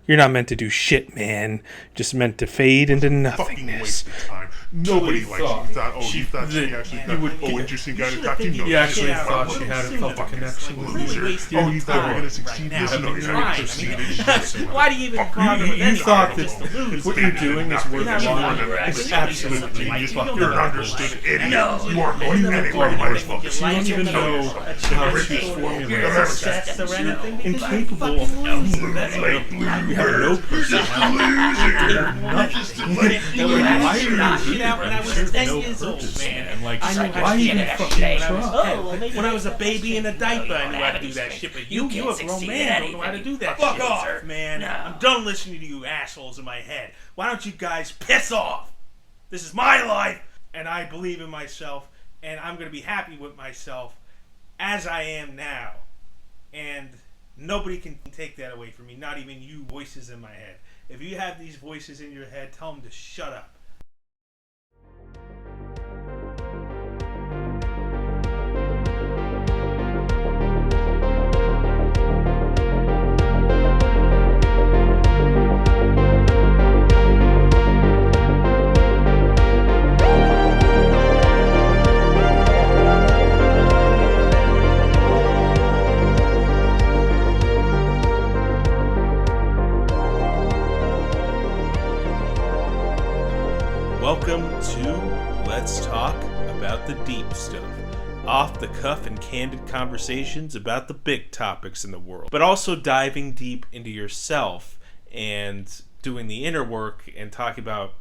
You're not meant to do shit, man. Just meant to fade into nothingness. Fucking waste of time. Nobody likes you. You thought she actually thought, interesting guy to talk to. You actually thought she hadn't felt a connection with you. You thought you were going to succeed. No, you're not going to succeed. Why do you even bother with You thought just to lose? that what you're doing is worth more than absolutely. You're an understood idiot. No. You are going anywhere, my fuck. You don't even know how to formulate success or anything. Incapable of anything. You have no personality. Why When I was 10 years old, man. I knew why even fucking try? When I was a baby in a diaper, I knew how to do that shit. But you a grown man, don't know how to do that shit. Fuck off, man. I'm done listening to you assholes in my head. Why don't you guys piss off? This is my life, and I believe in myself, and I'm going to be happy with myself as I am now. And nobody can take that away from me, not even you voices in my head. If you have these voices in your head, tell them to shut up. Welcome to Let's Talk About the Deep Stuff. Off the cuff and candid conversations about the big topics in the world, but also diving deep into yourself and doing the inner work and talking about,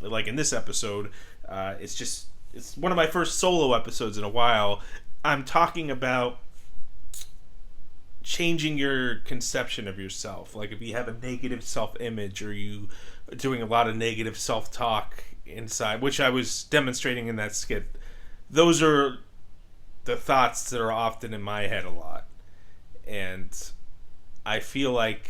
like in this episode, it's one of my first solo episodes in a while. I'm talking about changing your conception of yourself. Like if you have a negative self-image or you are doing a lot of negative self-talk inside, which I was demonstrating in that skit, those are the thoughts that are often in my head a lot. And I feel like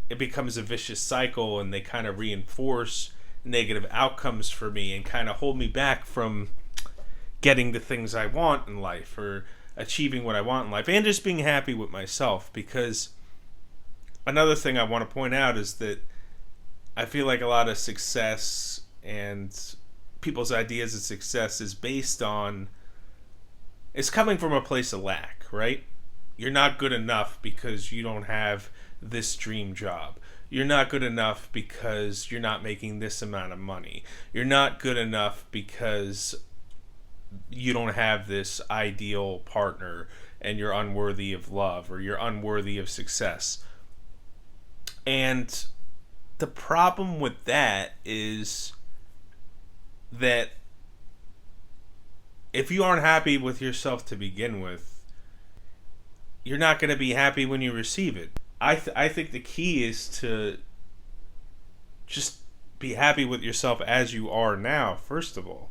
it becomes a vicious cycle and they kind of reinforce negative outcomes for me and kind of hold me back from getting the things I want in life or achieving what I want in life and just being happy with myself. Because another thing I want to point out is that I feel like a lot of success and people's ideas of success is based on, it's coming from a place of lack, right? You're not good enough because you don't have this dream job. You're not good enough because you're not making this amount of money. You're not good enough because you don't have this ideal partner and you're unworthy of love or you're unworthy of success. And the problem with that is that if you aren't happy with yourself to begin with, you're not going to be happy when you receive it. I think the key is to just be happy with yourself as you are now, first of all.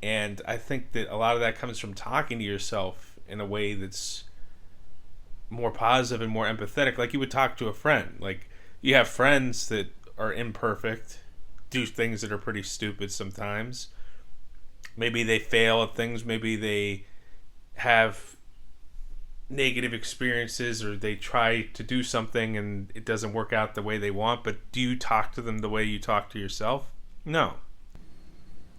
And I think that a lot of that comes from talking to yourself in a way that's more positive and more empathetic, like you would talk to a friend. Like, you have friends that are imperfect, do things that are pretty stupid sometimes. Maybe they fail at things, maybe they have negative experiences, or they try to do something and it doesn't work out the way they want. But do you talk to them the way you talk to yourself? No.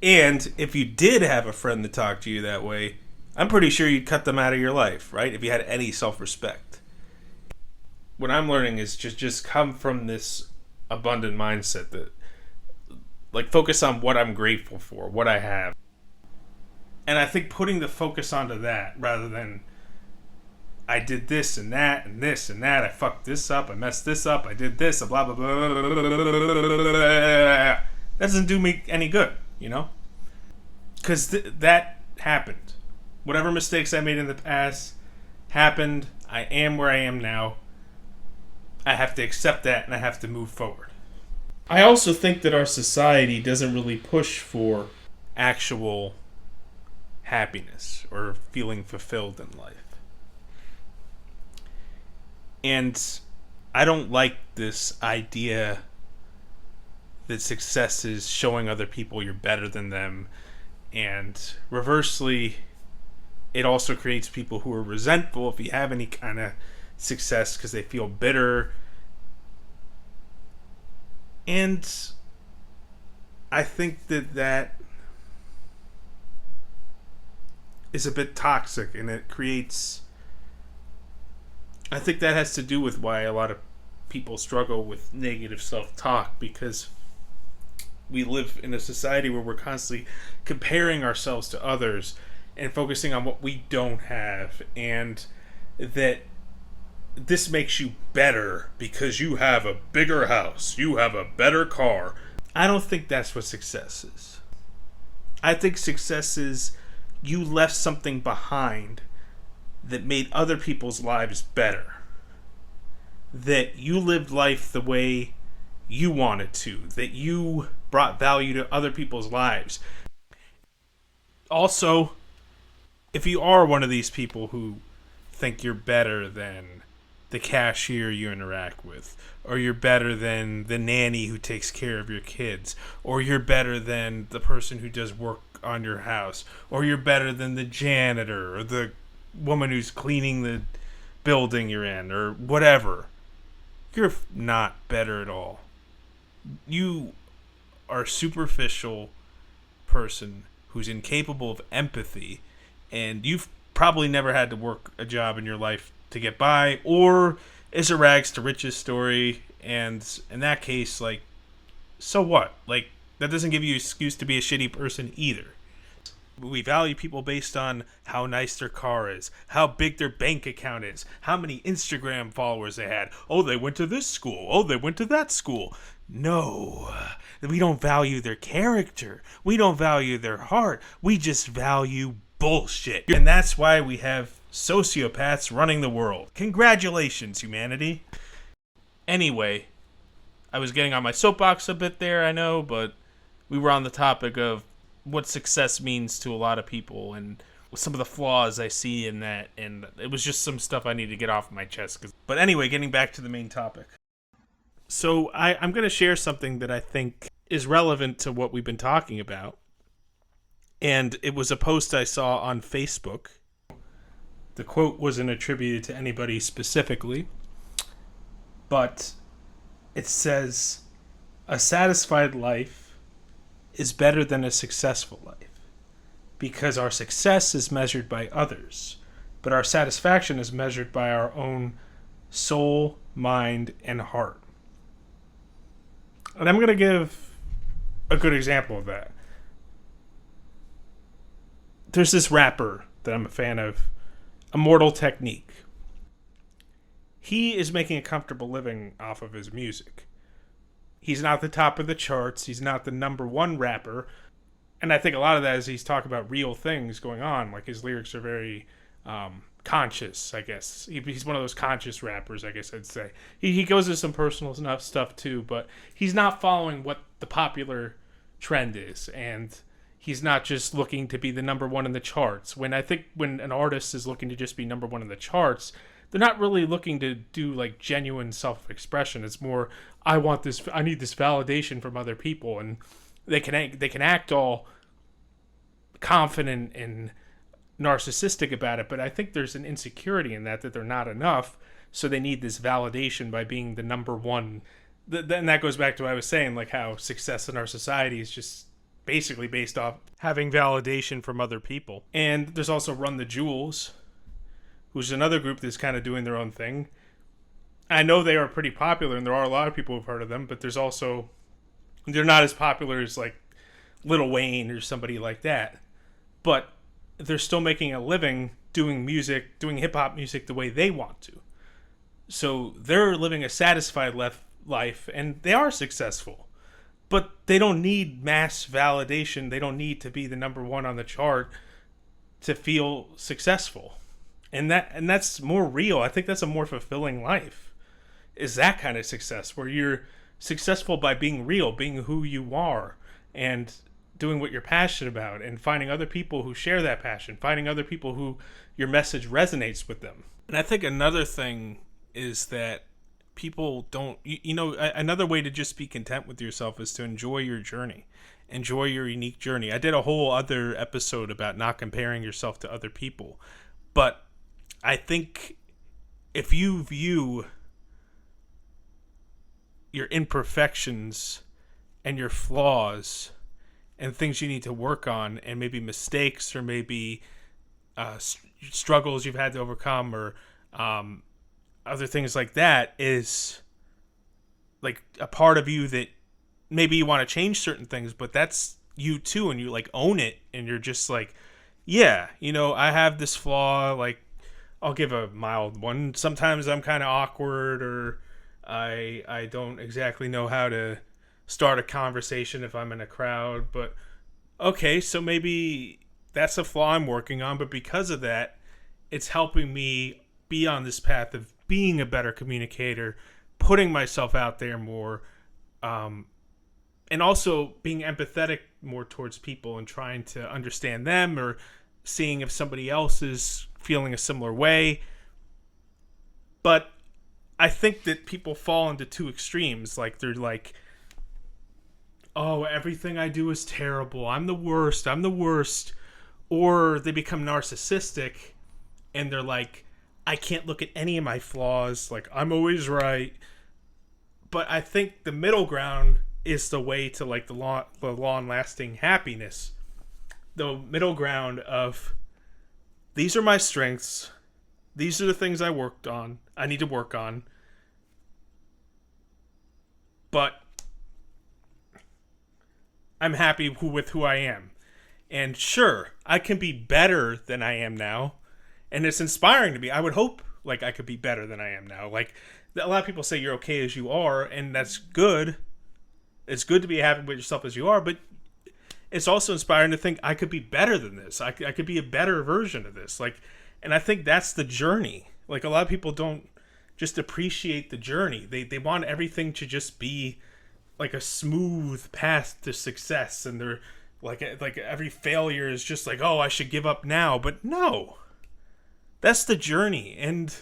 And if you did have a friend that talked to you that way, I'm pretty sure you'd cut them out of your life, right? If you had any self-respect. What I'm learning is just come from this abundant mindset that, like, focus on what I'm grateful for, what I have. And I think putting the focus onto that rather than I did this and that and this and that, I fucked this up, I messed this up, I did this, blah, blah, blah, that doesn't do me any good, you know? Because that happened. Whatever mistakes I made in the past happened. I am where I am now. I have to accept that and I have to move forward. I also think that our society doesn't really push for actual happiness or feeling fulfilled in life. And I don't like this idea that success is showing other people you're better than them. And reversely, it also creates people who are resentful if you have any kind of success because they feel bitter And I think that is a bit toxic, and it creates... I think that has to do with why a lot of people struggle with negative self-talk, because we live in a society where we're constantly comparing ourselves to others and focusing on what we don't have, and that this makes you better because you have a bigger house, you have a better car. I don't think that's what success is. I think success is you left something behind that made other people's lives better. That you lived life the way you wanted to. That you brought value to other people's lives. Also, if you are one of these people who think you're better than the cashier you interact with, or you're better than the nanny who takes care of your kids, or you're better than the person who does work on your house, or you're better than the janitor, or the woman who's cleaning the building you're in, or whatever, you're not better at all. You are a superficial person who's incapable of empathy, and you've probably never had to work a job in your life to get by, or it's a rags to riches story, and in that case, like, so what? Like, that doesn't give you an excuse to be a shitty person either. We value people based on how nice their car is, how big their bank account is, how many Instagram followers they had. Oh, they went to this school. Oh, they went to that school. No, we don't value their character. We don't value their heart. We just value bullshit. And that's why we have sociopaths running the world. Congratulations, humanity. Anyway, I was getting on my soapbox a bit there, I know, but we were on the topic of what success means to a lot of people and some of the flaws I see in that, and it was just some stuff I need to get off my chest. But anyway, getting back to the main topic. So I'm going to share something that I think is relevant to what we've been talking about. And it was a post I saw on Facebook. The quote wasn't attributed to anybody specifically, but it says, "A satisfied life is better than a successful life, because our success is measured by others, but our satisfaction is measured by our own soul, mind, and heart." And I'm going to give a good example of that. There's this rapper that I'm a fan of, Immortal Technique. He is making a comfortable living off of his music. He's not the top of the charts. He's not the number one rapper. And I think a lot of that is he's talking about real things going on. Like, his lyrics are very conscious, I guess. He's one of those conscious rappers, I guess I'd say. He goes into some personal stuff too, but he's not following what the popular trend is. And he's not just looking to be the number one in the charts. When an artist is looking to just be number one in the charts, they're not really looking to do like genuine self-expression. It's more, I need this validation from other people, and they can act all confident and narcissistic about it, but I think there's an insecurity in that they're not enough, so they need this validation by being the number one. Then that goes back to what I was saying, like how success in our society is just basically based off having validation from other people. And there's also Run the Jewels, who's another group that's kind of doing their own thing. I know they are pretty popular, and there are a lot of people who've heard of them, but they're not as popular as like Lil Wayne or somebody like that. But they're still making a living doing music, doing hip-hop music the way they want to. So they're living a satisfied life, and they are successful. But they don't need mass validation. They don't need to be the number one on the chart to feel successful. And that's more real. I think that's a more fulfilling life, is that kind of success, where you're successful by being real, being who you are, and doing what you're passionate about, and finding other people who share that passion, finding other people who your message resonates with them. And I think another thing is that people don't, another way to just be content with yourself is to enjoy your journey. Enjoy your unique journey. I did a whole other episode about not comparing yourself to other people. But I think if you view your imperfections and your flaws and things you need to work on, and maybe mistakes, or maybe struggles you've had to overcome, or other things like that, is like a part of you that maybe you want to change certain things, but that's you too, and you like own it, and you're just like, yeah, I have this flaw. Like, I'll give a mild one. Sometimes I'm kind of awkward, or I don't exactly know how to start a conversation if I'm in a crowd. But okay, so maybe that's a flaw I'm working on, but because of that, it's helping me be on this path of being a better communicator, putting myself out there more, and also being empathetic more towards people and trying to understand them, or seeing if somebody else is feeling a similar way. But I think that people fall into two extremes. Like, they're like, oh, everything I do is terrible. I'm the worst. Or they become narcissistic and they're like, I can't look at any of my flaws. Like, I'm always right. But I think the middle ground is the way to like the long-lasting happiness. The middle ground of, these are my strengths. These are the things I need to work on. But I'm happy with who I am. And sure, I can be better than I am now. And it's inspiring to me. I would hope like I could be better than I am now. Like, a lot of people say you're okay as you are, and that's good. It's good to be happy with yourself as you are, but it's also inspiring to think I could be better than this. I could be a better version of this. Like, and I think that's the journey. Like, a lot of people don't just appreciate the journey. They want everything to just be like a smooth path to success, and they're like every failure is just like, oh, I should give up now. But no, that's the journey. And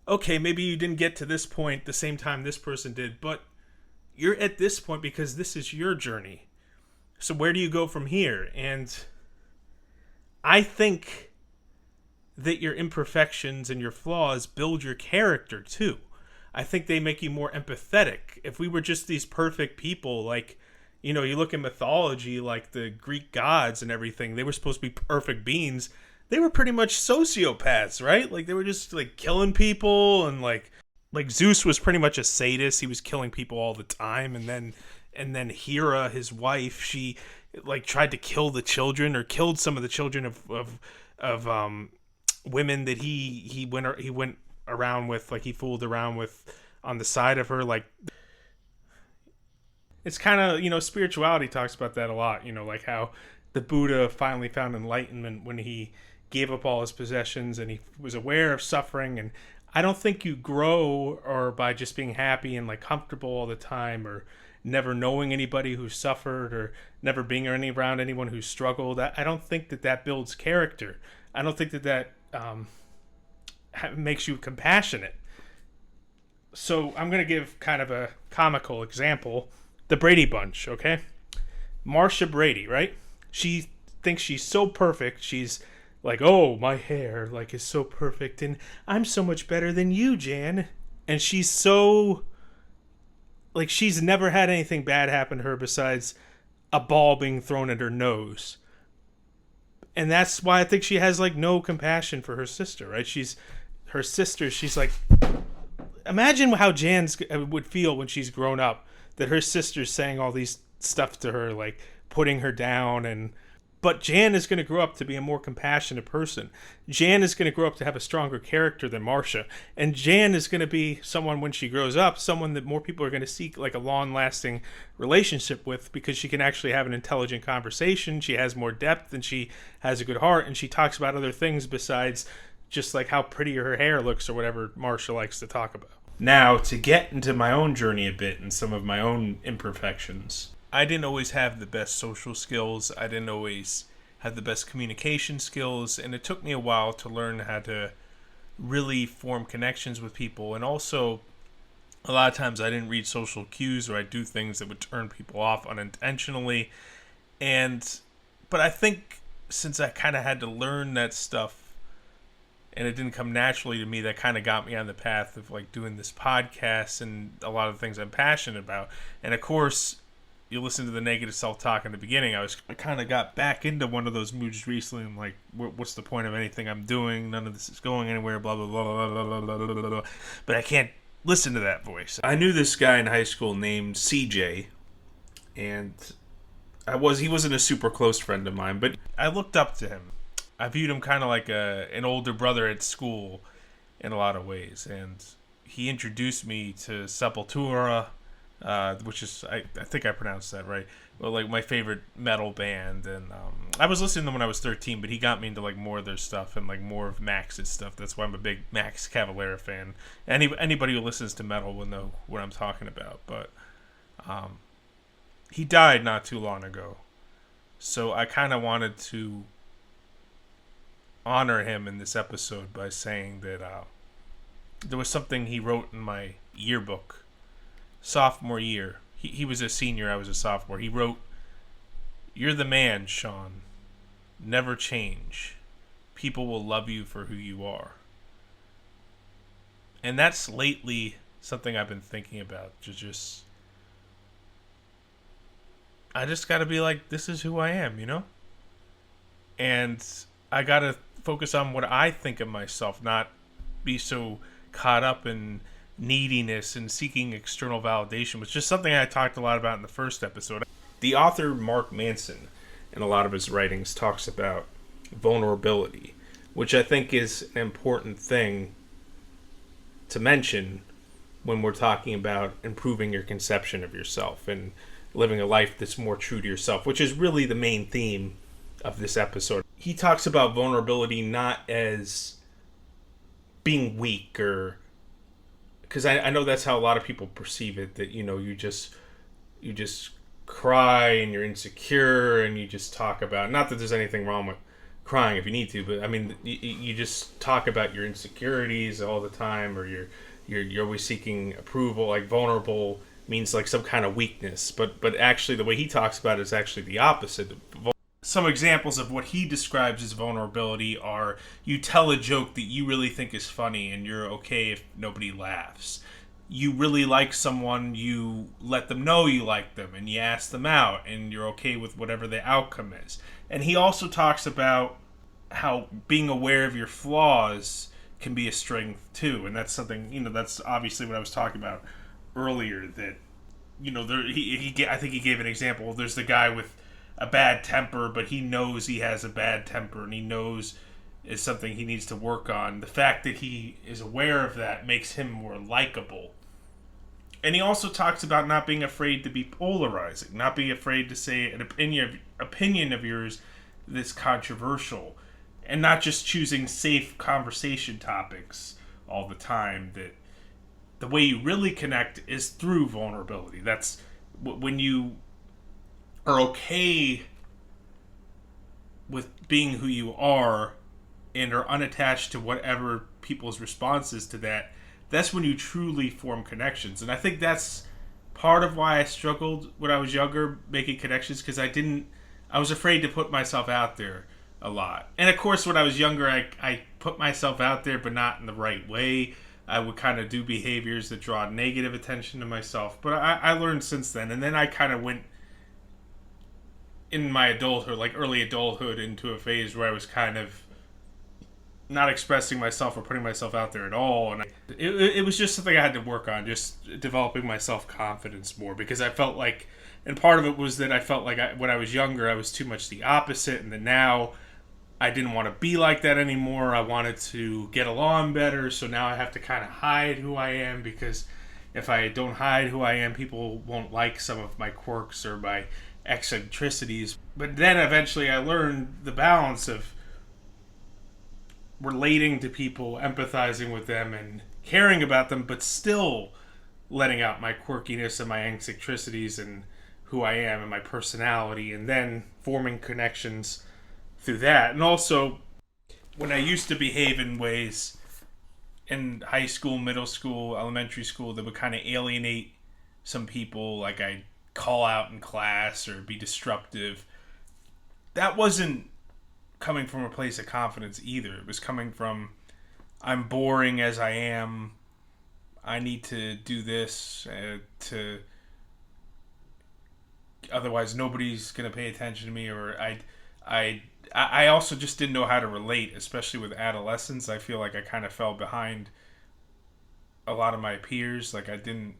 okay, maybe you didn't get to this point the same time this person did, but you're at this point because this is your journey. So where do you go from here? And I think that your imperfections and your flaws build your character too. I think they make you more empathetic. If we were just these perfect people, like, you look at mythology, like the Greek gods and everything, they were supposed to be perfect beings. They were pretty much sociopaths, right? Like, they were just like killing people, and like Zeus was pretty much a sadist. He was killing people all the time. And then Hera, his wife, she like tried to kill the children, or killed some of the children of women that he went around with, like he fooled around with on the side of her. Like, it's kind of, spirituality talks about that a lot, like how the Buddha finally found enlightenment when he gave up all his possessions and he was aware of suffering. And I don't think you grow or by just being happy and like comfortable all the time, or never knowing anybody who's suffered, or never being around anyone who's struggled. I don't think that builds character. I don't think that makes you compassionate. So I'm going to give kind of a comical example. The Brady Bunch, okay? Marsha Brady, right? She thinks she's so perfect. She's like, oh, my hair like is so perfect, and I'm so much better than you, Jan. And she's so, like, she's never had anything bad happen to her besides a ball being thrown at her nose. And that's why I think she has like no compassion for her sister, right? She's like, imagine how Jan would feel when she's grown up, that her sister's saying all these stuff to her, like putting her down. But Jan is going to grow up to be a more compassionate person. Jan is going to grow up to have a stronger character than Marsha. And Jan is going to be someone, when she grows up, someone that more people are going to seek like a long-lasting relationship with, because she can actually have an intelligent conversation. She has more depth, and she has a good heart, and she talks about other things besides just like how pretty her hair looks or whatever Marsha likes to talk about. Now, to get into my own journey a bit and some of my own imperfections, I didn't always have the best social skills. I didn't always have the best communication skills. And it took me a while to learn how to really form connections with people. And also, a lot of times I didn't read social cues, or I'd do things that would turn people off unintentionally. But I think since I kind of had to learn that stuff and it didn't come naturally to me. That kind of got me on the path of like doing this podcast and a lot of the things I'm passionate about. And of course, you listen to the negative self-talk in the beginning. I kind of got back into one of those moods recently. I'm like, what's the point of anything I'm doing? None of this is going anywhere. Blah blah blah blah blah blah blah blah blah. But I can't listen to that voice. I knew this guy in high school named CJ, and he wasn't a super close friend of mine, but I looked up to him. I viewed him kind of like an older brother at school in a lot of ways, and he introduced me to Sepultura, which is, I think I pronounced that right, well, like my favorite metal band. And I was listening to them when I was 13, but he got me into like more of their stuff and like more of Max's stuff. That's why I'm a big Max Cavalera fan. Anybody who listens to metal will know what I'm talking about. But he died not too long ago, so I kind of wanted to honor him in this episode by saying that there was something he wrote in my yearbook sophomore year. He was a senior, I was a sophomore. He wrote, "You're the man, Sean. Never change. People will love you for who you are." And that's lately something I've been thinking about. I just gotta be like, this is who I am, you know? And I gotta focus on what I think of myself, not be so caught up in neediness and seeking external validation, which is something I talked a lot about in the first episode. The author Mark Manson, in a lot of his writings, talks about vulnerability, which I think is an important thing to mention when we're talking about improving your conception of yourself and living a life that's more true to yourself, which is really the main theme of this episode. He talks about vulnerability not as being weak, or because I know that's how a lot of people perceive it, that, you know, you just cry and you're insecure and you just talk about, not that there's anything wrong with crying if you need to, but I mean, you just talk about your insecurities all the time, or you're always seeking approval. Like vulnerable means like some kind of weakness, but actually the way he talks about it is actually the opposite. Some examples of what he describes as vulnerability are: you tell a joke that you really think is funny and you're okay if nobody laughs. You really like someone, you let them know you like them and you ask them out and you're okay with whatever the outcome is. And he also talks about how being aware of your flaws can be a strength too. And that's something, you know, that's obviously what I was talking about earlier, that, you know, I think he gave an example. There's the guy with a bad temper, but he knows he has a bad temper and he knows it's something he needs to work on. The fact that he is aware of that makes him more likable. And he also talks about not being afraid to be polarizing, not being afraid to say an opinion of yours that's controversial, and not just choosing safe conversation topics all the time. That the way you really connect is through vulnerability. That's when you are okay with being who you are and are unattached to whatever people's responses to that. That's when you truly form connections. And I think that's part of why I struggled when I was younger making connections, because I was afraid to put myself out there a lot. And of course, when I was younger, I put myself out there, but not in the right way. I would kind of do behaviors that draw negative attention to myself. But I learned since then. And then I kind of went in my adulthood, like early adulthood, into a phase where I was kind of not expressing myself or putting myself out there at all. And it was just something I had to work on, just developing my self-confidence more, because I felt like, and part of it was that I felt like when I was younger, I was too much the opposite, and then now I didn't want to be like that anymore. I wanted to get along better, so now I have to kind of hide who I am, because if I don't hide who I am, people won't like some of my quirks or my eccentricities. But then eventually I learned the balance of relating to people, empathizing with them, and caring about them, but still letting out my quirkiness and my eccentricities and who I am and my personality, and then forming connections through that. And also, when I used to behave in ways in high school, middle school, elementary school that would kind of alienate some people, like I'd call out in class or be disruptive, that wasn't coming from a place of confidence either. It was coming from I'm boring as I am. I need to do this to otherwise nobody's gonna pay attention to me. Or I also just didn't know how to relate, especially with adolescence. I feel like I kind of fell behind a lot of my peers. Like I didn't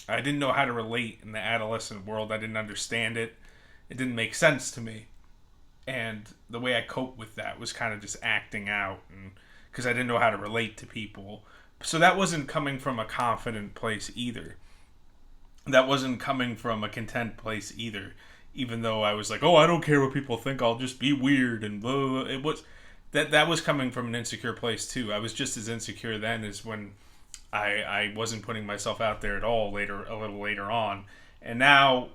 know how to relate in the adolescent world. I didn't understand it. It didn't make sense to me. And the way I coped with that was kind of just acting out, and because I didn't know how to relate to people. So that wasn't coming from a confident place either. That wasn't coming from a content place either. Even though I was like, oh, I don't care what people think, I'll just be weird and blah, blah, blah. It was that was coming from an insecure place too. I was just as insecure then as when I wasn't putting myself out there at all a little later on. And now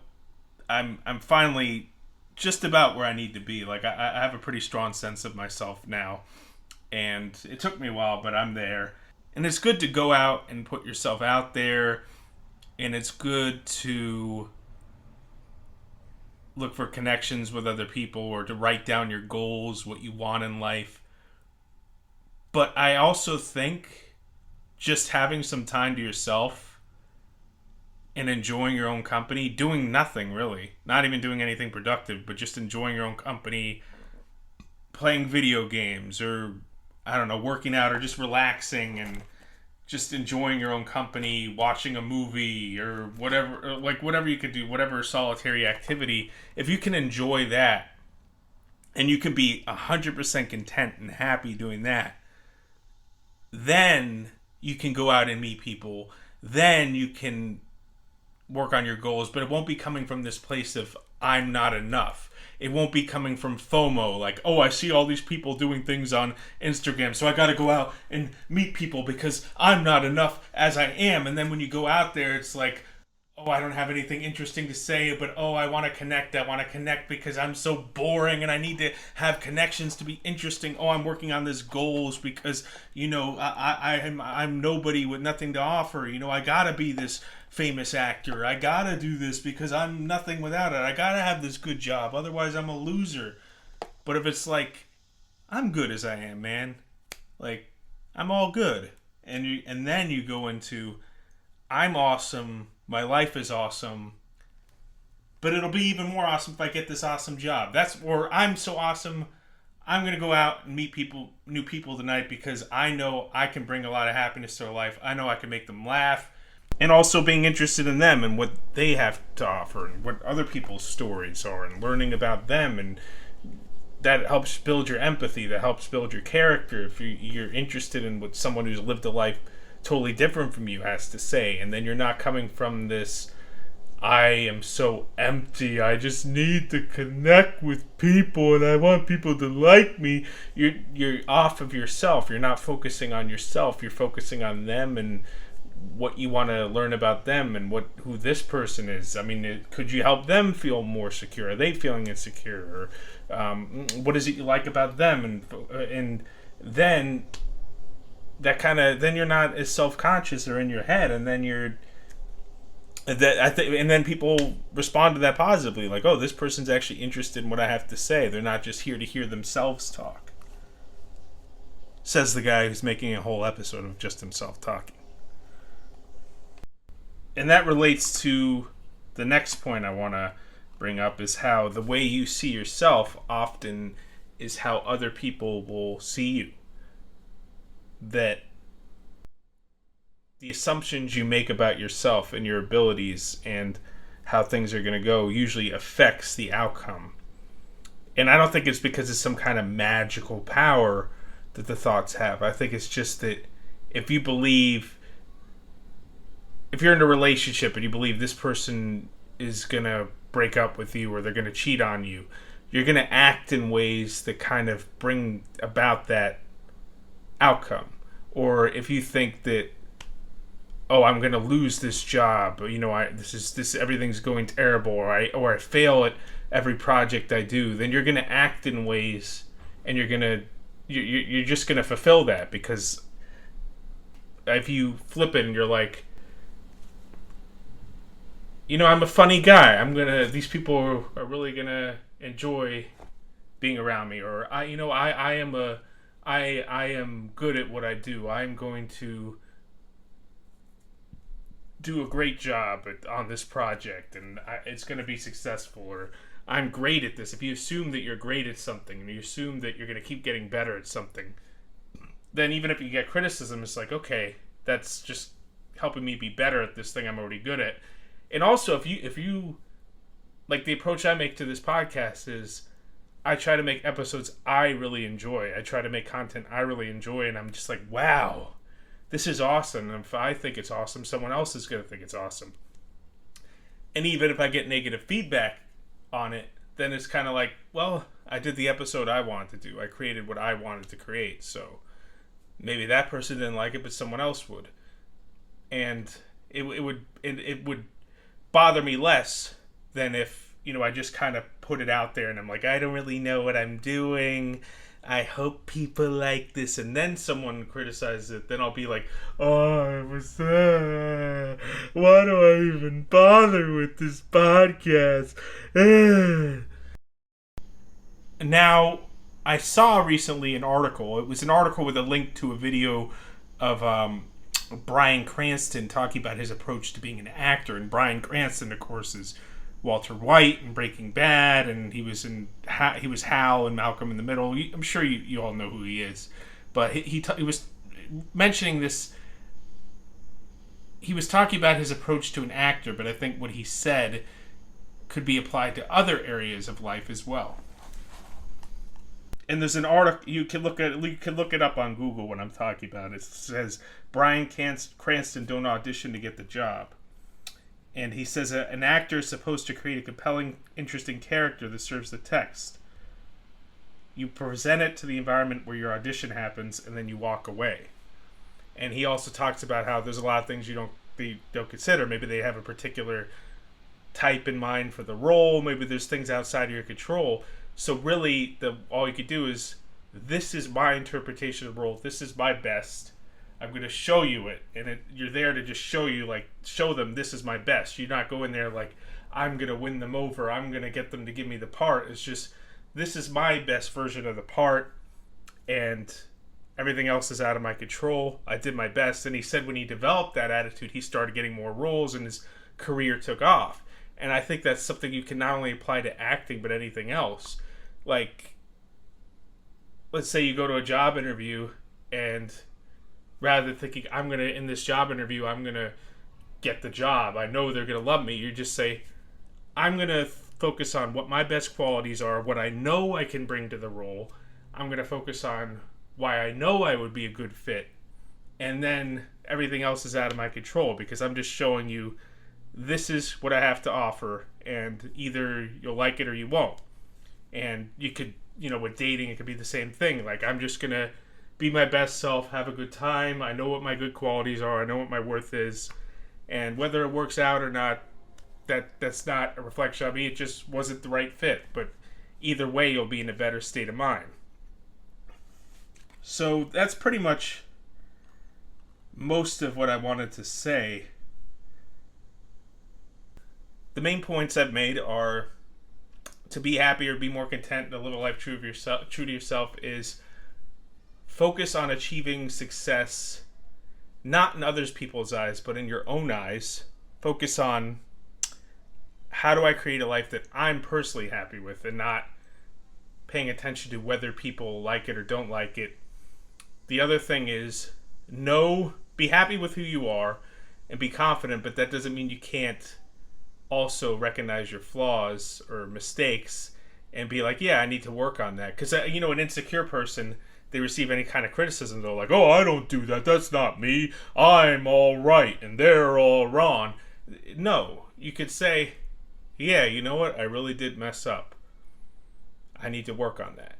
I'm finally just about where I need to be. Like I have a pretty strong sense of myself now. And it took me a while, but I'm there. And it's good to go out and put yourself out there. And it's good to look for connections with other people or to write down your goals, what you want in life. But I also think just having some time to yourself and enjoying your own company, doing nothing really, not even doing anything productive, but just enjoying your own company, playing video games or, I don't know, working out or just relaxing and just enjoying your own company, watching a movie or whatever, like whatever you could do, whatever solitary activity, if you can enjoy that and you can be 100% content and happy doing that, then you can go out and meet people. Then you can work on your goals, but it won't be coming from this place of I'm not enough. It won't be coming from FOMO, like, oh, I see all these people doing things on Instagram, so I gotta go out and meet people because I'm not enough as I am. And then when you go out there, it's like, oh, I don't have anything interesting to say, but oh, I want to connect. I want to connect because I'm so boring and I need to have connections to be interesting. Oh, I'm working on this goals because, you know, I'm nobody with nothing to offer. You know, I gotta be this famous actor. I gotta do this because I'm nothing without it. I gotta have this good job, otherwise I'm a loser. But if it's like, I'm good as I am, man, like I'm all good, and then you go into, I'm awesome, my life is awesome, but it'll be even more awesome if I get this awesome job. Or I'm so awesome, I'm gonna go out and meet new people tonight because I know I can bring a lot of happiness to their life. I know I can make them laugh. And also being interested in them and what they have to offer and what other people's stories are and learning about them. And that helps build your empathy. That helps build your character if you're interested in what someone who's lived a life totally different from you has to say. And then you're not coming from this, I am so empty, I just need to connect with people and I want people to like me. You're off of yourself. You're not focusing on yourself. You're focusing on them and what you want to learn about them and who this person is. I mean, could you help them feel more secure? Are they feeling insecure? Or what is it you like about them? And then that then you're not as self-conscious or in your head, and then and then people respond to that positively, like, oh, this person's actually interested in what I have to say. They're not just here to hear themselves talk. Says the guy who's making a whole episode of just himself talking. And that relates to the next point I want to bring up, is how the way you see yourself often is how other people will see you. That the assumptions you make about yourself and your abilities and how things are going to go usually affects the outcome. And I don't think it's because it's some kind of magical power that the thoughts have. I think it's just that if you're in a relationship and you believe this person is going to break up with you or they're going to cheat on you, you're going to act in ways that kind of bring about that outcome. Or if you think that, oh, I'm going to lose this job, you know, everything's going terrible, or I fail at every project I do, then you're going to act in ways and you're just going to fulfill that. Because if you flip it and you're like, you know, I'm a funny guy, these people are really gonna enjoy being around me, or I'm I am good at what I do. I'm going to do a great job on this project, and it's going to be successful, or I'm great at this. If you assume that you're great at something, and you assume that you're going to keep getting better at something, then even if you get criticism, it's like, okay, that's just helping me be better at this thing I'm already good at. And also, if you like, the approach I make to this podcast is I try to make episodes I really enjoy. I try to make content I really enjoy, and I'm just like, wow, this is awesome. And if I think it's awesome, someone else is going to think it's awesome. And even if I get negative feedback on it, then it's kind of like, well, I did the episode I wanted to do. I created what I wanted to create. So maybe that person didn't like it, but someone else would. And it would bother me less than if, I just kind of put it out there and I'm like, I don't really know what I'm doing. I hope people like this, and then someone criticizes it, then I'll be like, oh, it was why do I even bother with this podcast? Now, I saw recently an article. It was an article with a link to a video of Bryan Cranston talking about his approach to being an actor. And Bryan Cranston, of course, is Walter White in Breaking Bad, and he was Hal in Malcolm in the Middle. I'm sure you all know who he is, but he was mentioning this. He was talking about his approach to an actor, but I think what he said could be applied to other areas of life as well. And there's an article you can look it up on Google when I'm talking about it. It says Bryan Cranston don't audition to get the job. And he says an actor is supposed to create a compelling, interesting character that serves the text. You present it to the environment where your audition happens, and then you walk away. And he also talks about how there's a lot of things you don't consider. Maybe they have a particular type in mind for the role. Maybe there's things outside of your control. So really, all you could do is, this is my interpretation of the role. This is my best. I'm going to show you it, and you're there to just show them this is my best. You're not going there like, I'm going to win them over. I'm going to get them to give me the part. It's just, this is my best version of the part, and everything else is out of my control. I did my best. And he said when he developed that attitude, he started getting more roles, and his career took off. And I think that's something you can not only apply to acting, but anything else. Like, let's say you go to a job interview, and rather than thinking, in this job interview, I'm going to get the job, I know they're going to love me, you just say, I'm going to focus on what my best qualities are, what I know I can bring to the role. I'm going to focus on why I know I would be a good fit. And then everything else is out of my control, because I'm just showing you, this is what I have to offer, and either you'll like it or you won't. And you could, with dating, it could be the same thing. Like, I'm just going to be my best self, have a good time. I know what my good qualities are. I know what my worth is. And whether it works out or not, that's not a reflection of me. It just wasn't the right fit. But either way, you'll be in a better state of mind. So that's pretty much most of what I wanted to say. The main points I've made are to be happy or be more content and live a life true to yourself is focus on achieving success, not in others people's eyes, but in your own eyes. Focus on, how do I create a life that I'm personally happy with, and not paying attention to whether people like it or don't like it. The other thing is, be happy with who you are and be confident, but that doesn't mean you can't also recognize your flaws or mistakes and be like, yeah, I need to work on that. Because, an insecure person, they receive any kind of criticism, they're like, oh, I don't do that, that's not me, I'm all right and they're all wrong. No, you could say, yeah, you know what, I really did mess up, I need to work on that.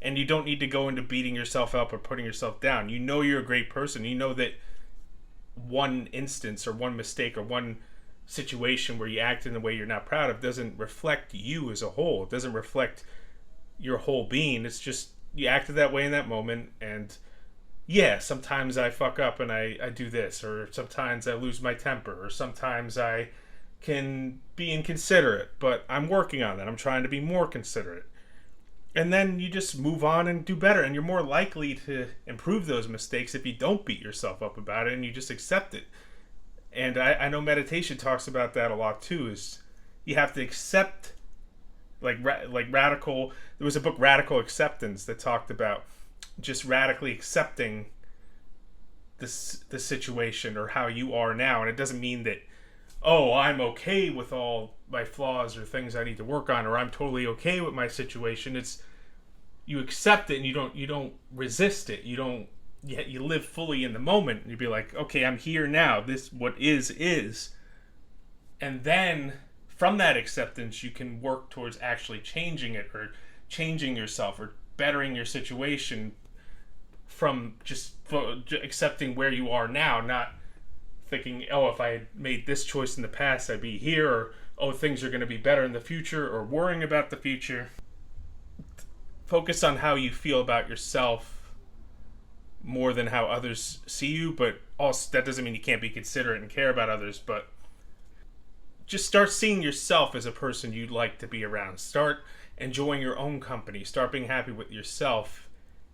And you don't need to go into beating yourself up or putting yourself down. You know you're a great person. You know that one instance or one mistake or one situation where you act in a way you're not proud of doesn't reflect you as a whole. It doesn't reflect your whole being. It's just, you acted that way in that moment, and yeah, sometimes I fuck up and I do this, or sometimes I lose my temper, or sometimes I can be inconsiderate, but I'm working on that. I'm trying to be more considerate. And then you just move on and do better. And you're more likely to improve those mistakes if you don't beat yourself up about it and you just accept it. And I know meditation talks about that a lot too, is you have to accept, like radical, there was a book, Radical Acceptance, that talked about just radically accepting the situation or how you are now. And it doesn't mean that, oh, I'm okay with all my flaws or things I need to work on, or I'm totally okay with my situation. It's, you accept it and you don't resist it. You live fully in the moment. And you'd be like, okay, I'm here now. This, what is. And then from that acceptance, you can work towards actually changing it, or changing yourself, or bettering your situation from just accepting where you are now, not thinking, oh, if I had made this choice in the past, I'd be here, or, oh, things are going to be better in the future, or worrying about the future. Focus on how you feel about yourself more than how others see you, but also that doesn't mean you can't be considerate and care about others, but just start seeing yourself as a person you'd like to be around. Start enjoying your own company. Start being happy with yourself.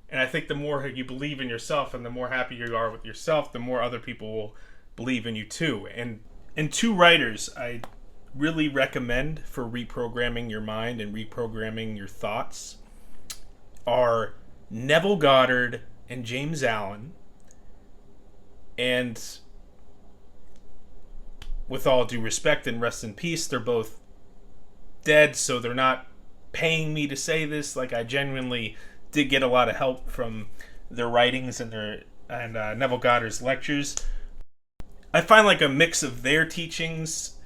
And I think the more you believe in yourself and the more happy you are with yourself, the more other people will believe in you too. And two writers I really recommend for reprogramming your mind and reprogramming your thoughts are Neville Goddard and James Allen. And with all due respect and rest in peace, they're both dead, so they're not paying me to say this. Like, I genuinely did get a lot of help from their writings and Neville Goddard's lectures. I find like a mix of their teachings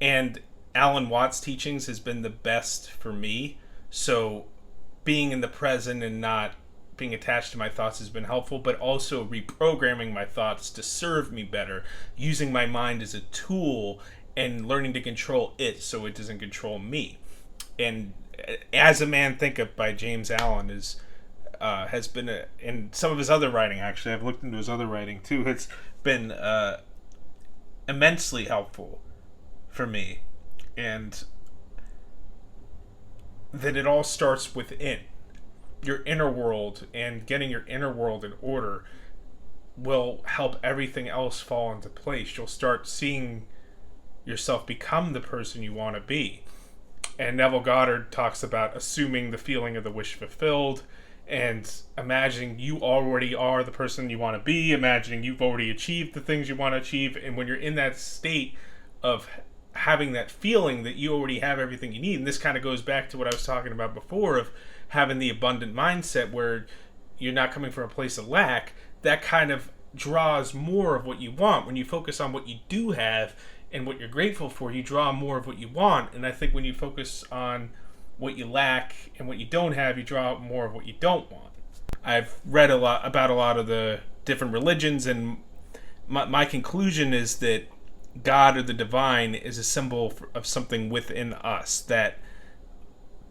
and Alan Watts' teachings has been the best for me. So being in the present and not being attached to my thoughts has been helpful, but also reprogramming my thoughts to serve me better, using my mind as a tool and learning to control it so it doesn't control me. And As a Man Thinketh by James Allen has been and some of his other writing, actually I've looked into his other writing too, it's been immensely helpful for me. And that it all starts within your inner world, and getting your inner world in order will help everything else fall into place. You'll start seeing yourself become the person you want to be. And Neville Goddard talks about assuming the feeling of the wish fulfilled and imagining you already are the person you want to be, imagining you've already achieved the things you want to achieve. And when you're in that state of having that feeling that you already have everything you need, and this kind of goes back to what I was talking about before of having the abundant mindset where you're not coming from a place of lack, that kind of draws more of what you want. When you focus on what you do have and what you're grateful for, you draw more of what you want. And I think when you focus on what you lack and what you don't have, you draw out more of what you don't want. I've read a lot about a lot of the different religions, and my conclusion is that God or the divine is a symbol of something within us, that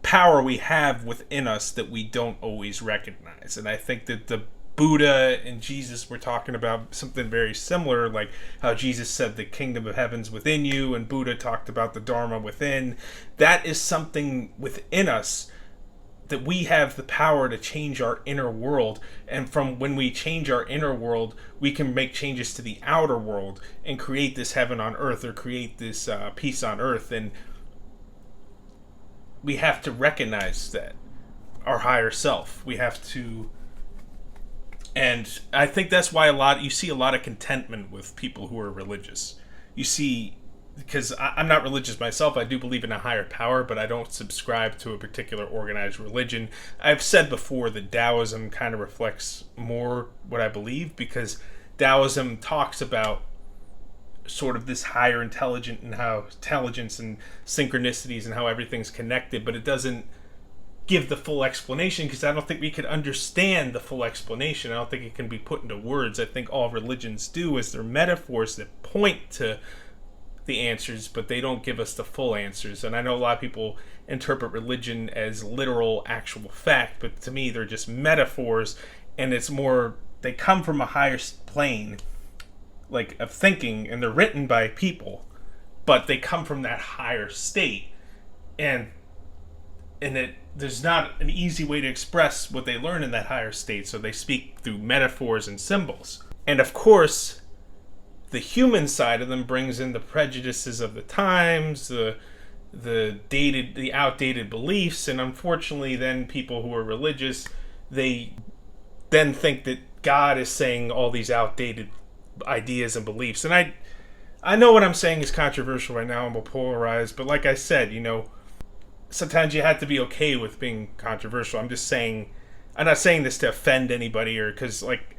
power we have within us that we don't always recognize. And I think that the Buddha and Jesus were talking about something very similar, like how Jesus said the kingdom of heaven's within you, and Buddha talked about the Dharma within. That is something within us, that we have the power to change our inner world. And from when we change our inner world, we can make changes to the outer world and create this heaven on earth, or create this peace on earth. And we have to recognize that, our higher self. We have to. And I think that's why you see a lot of contentment with people who are religious. You see, because I'm not religious myself, I do believe in a higher power, but I don't subscribe to a particular organized religion. I've said before that Taoism kind of reflects more what I believe, because Taoism talks about sort of this higher intelligence and synchronicities and how everything's connected, but it doesn't give the full explanation, because I don't think we could understand the full explanation. I don't think it can be put into words. I think all religions do is they're metaphors that point to the answers, but they don't give us the full answers. And I know a lot of people interpret religion as literal actual fact, but to me they're just metaphors, and it's more, they come from a higher plane like of thinking, and they're written by people, but they come from that higher state, and there's not an easy way to express what they learn in that higher state, so they speak through metaphors and symbols. And of course, the human side of them brings in the prejudices of the times, the outdated beliefs, and unfortunately then people who are religious, they then think that God is saying all these outdated ideas and beliefs. And I know what I'm saying is controversial right now and will polarize, but like I said, sometimes you have to be okay with being controversial. I'm not saying this to offend anybody, or because like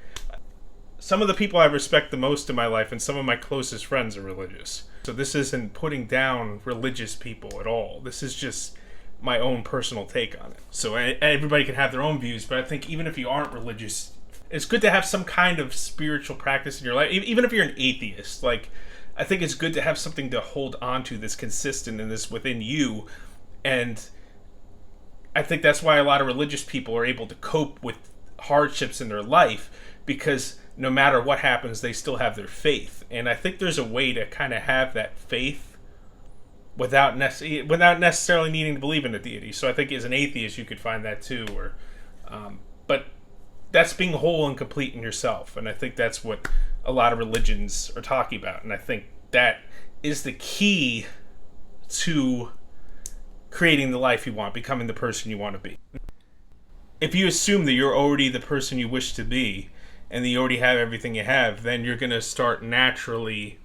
some of the people I respect the most in my life and some of my closest friends are religious. So this isn't putting down religious people at all. This is just my own personal take on it. So everybody can have their own views, but I think even if you aren't religious, it's good to have some kind of spiritual practice in your life. Even if you're an atheist, like, I think it's good to have something to hold on to that's consistent and this within you. And I think that's why a lot of religious people are able to cope with hardships in their life, because no matter what happens, they still have their faith. And I think there's a way to kind of have that faith without necessarily needing to believe in a deity. So I think as an atheist, you could find that too. But that's being whole and complete in yourself. And I think that's what a lot of religions are talking about. And I think that is the key to creating the life you want, becoming the person you want to be. If you assume that you're already the person you wish to be, and that you already have everything you have, then you're going to start naturally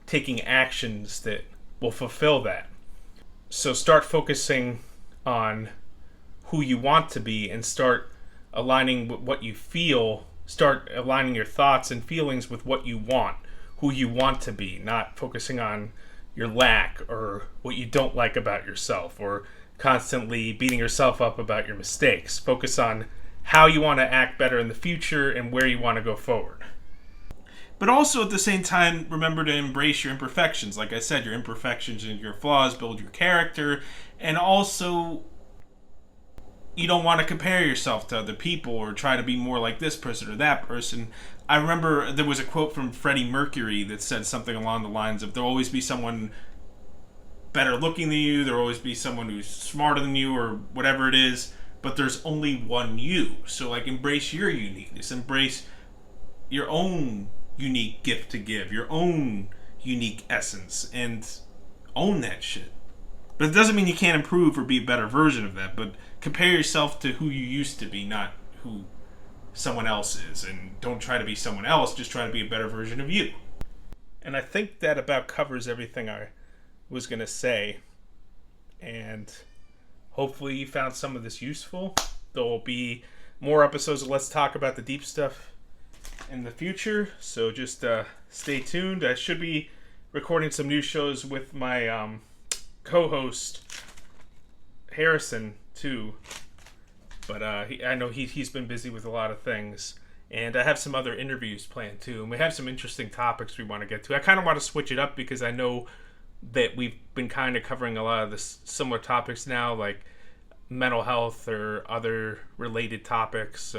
taking actions that will fulfill that. So start focusing on who you want to be and start aligning with what you feel. Start aligning your thoughts and feelings with what you want, who you want to be, not focusing on your lack or what you don't like about yourself or constantly beating yourself up about your mistakes. Focus on how you want to act better in the future and where you want to go forward. But also at the same time, remember to embrace your imperfections. Like I said, your imperfections and your flaws build your character. And also, you don't want to compare yourself to other people or try to be more like this person or that person. I remember there was a quote from Freddie Mercury that said something along the lines of, there'll always be someone better looking than you, there'll always be someone who's smarter than you or whatever it is, but there's only one you. So like, embrace your uniqueness, embrace your own unique gift to give, your own unique essence, and own that shit. But it doesn't mean you can't improve or be a better version of that, but compare yourself to who you used to be, not who someone else is. And don't try to be someone else, just try to be a better version of you. And I think that about covers everything I was going to say. And hopefully you found some of this useful. There will be more episodes of Let's Talk About the Deep Stuff in the future, so just stay tuned. I should be recording some new shows with my co-host Harrison too, but I know he's been busy with a lot of things, and I have some other interviews planned too, and we have some interesting topics we want to get to. I kind of want to switch it up because I know that we've been kind of covering a lot of the similar topics now, like mental health or other related topics,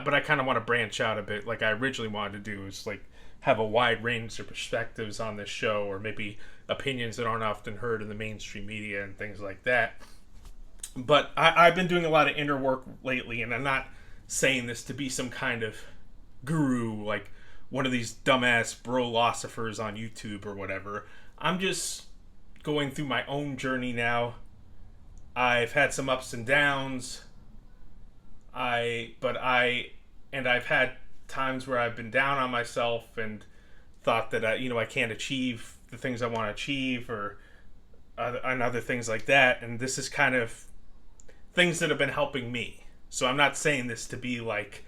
but I kind of want to branch out a bit. Like I originally wanted to do is like have a wide range of perspectives on this show, or maybe opinions that aren't often heard in the mainstream media and things like that. But I've been doing a lot of inner work lately, and I'm not saying this to be some kind of guru, like one of these dumbass bro-losophers on YouTube or whatever. I'm just going through my own journey now. I've had some ups and downs. I've had times where I've been down on myself and thought that I can't achieve the things I want to achieve, or and other things like that. And this is kind of things that have been helping me. So I'm not saying this to be like,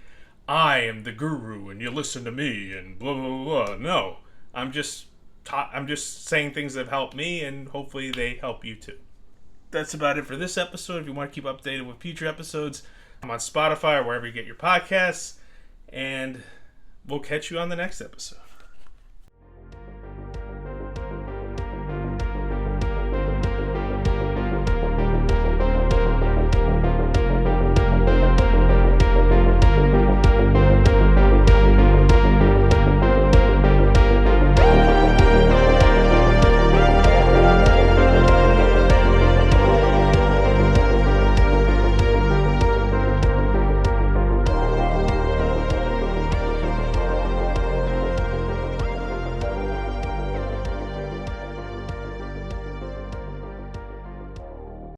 I am the guru and you listen to me and blah blah blah. No, I'm just saying things that have helped me, and hopefully they help you too. That's about it for this episode. If you want to keep updated with future episodes, I'm on Spotify or wherever you get your podcasts, and we'll catch you on the next episode.